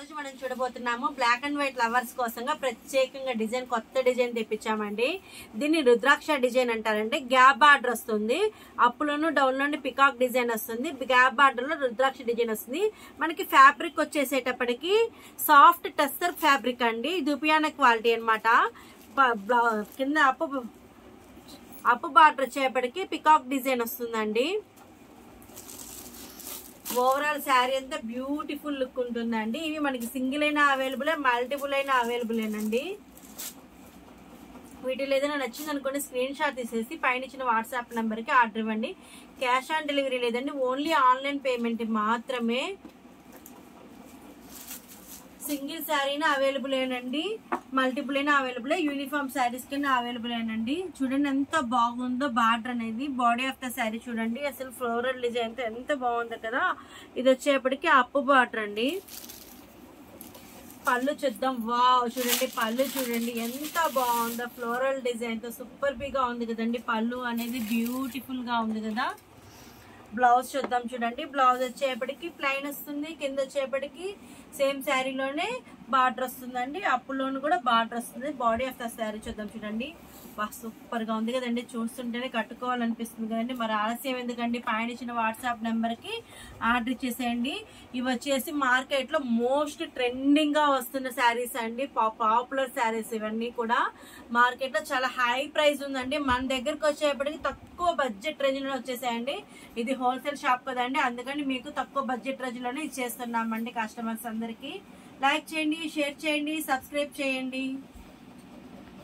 రోజు మనం చూడబోతున్నాము బ్లాక్ అండ్ వైట్ లవర్స్ కోసంగా ప్రత్యేకంగా డిజైన్ కొత్త డిజైన్ తెప్పించామండి. దీన్ని రుద్రాక్ష డిజైన్ అంటారండి. గ్యాప్ బార్డర్ వస్తుంది, అప్పులోను డౌన్ లోని పికాక్ డిజైన్ వస్తుంది, గ్యాప్ బార్డర్ లో రుద్రాక్ష డిజైన్ వస్తుంది. మనకి ఫ్యాబ్రిక్ వచ్చేసేటప్పటికి సాఫ్ట్ టెస్సర్ ఫ్యాబ్రిక్ అండి, దుపియానా క్వాలిటీ అనమాట. కింద అప్పు బార్డర్ వచ్చేపటికి పికాక్ డిజైన్ వస్తుందండి. ఓవరాల్ శారీ అంతా బ్యూటిఫుల్ లుక్ ఉంటుందండి. ఇవి మనకి సింగిల్ అయినా అవైలబుల్, మల్టిపుల్ అయినా అవైలబుల్ అండి. వీటిలో ఏదైనా నచ్చింది అనుకోండి, స్క్రీన్ షాట్ తీసేసి పైన ఇచ్చిన వాట్సాప్ నెంబర్ కి ఆర్డర్ ఇవ్వండి. క్యాష్ ఆన్ డెలివరీ లేదండి, ఓన్లీ ఆన్లైన్ పేమెంట్ మాత్రమే. సింగిల్ శారీనా అవైలబుల్ ఏనండి, మల్టిపుల్ అయినా అవైలబుల్, యూనిఫామ్ శారీస్ కింద అవైలబుల్ ఏనండి. చూడండి ఎంత బాగుందో బార్డర్ అనేది. బాడీ ఆఫ్ ద శారీ చూడండి, అసలు ఫ్లోరల్ డిజైన్ తో ఎంత బాగుందో కదా. ఇది వచ్చేప్పటికి అప్పు బార్డర్ అండి. పళ్ళు చూద్దాం. వావ్, చూడండి పళ్ళు చూడండి ఎంత బాగుందో, ఫ్లోరల్ డిజైన్ తో సూపర్ బిగా ఉంది కదండి. పళ్ళు అనేది బ్యూటిఫుల్ గా ఉంది కదా. బ్లౌజ్ చూద్దాం. చూడండి బ్లౌజ్ వచ్చేపటికి ప్లెయిన్ వస్తుంది, కింద వచ్చేపటికి సేమ్ శారీలోనే బార్డర్ వస్తుందండి, అప్పులోను కూడా బార్డర్ వస్తుంది. బాడీ ఆఫ్ ద శారీ చూద్దాం. చూడండి బా సూపర్ గా ఉంది కదండి, చూస్తుంటేనే కట్టుకోవాలనిపిస్తుంది కదండి. మరి ఆలస్యం ఎందుకండి, పైన ఇచ్చిన వాట్సాప్ నెంబర్ కి ఆర్డర్ ఇచ్చేసేయండి. ఇవి వచ్చేసి మార్కెట్ లో మోస్ట్ ట్రెండింగ్ గా వస్తున్న శారీస్ అండి, పాపులర్ శారీస్. ఇవన్నీ కూడా మార్కెట్ లో చాలా హై ప్రైస్ ఉందండి. మన దగ్గరకు వచ్చేప్పటికి తక్కువ బడ్జెట్ రేంజ్ లో వచ్చేసాయండి. ఇది హోల్సేల్ షాప్ కదండి, అందుకని మీకు తక్కువ బడ్జెట్ రేంజ్ లోనే ఇచ్చేస్తున్నామండి. కస్టమర్స్ అందరికి లైక్ చేయండి, షేర్ చేయండి, సబ్స్క్రైబ్ చేయండి.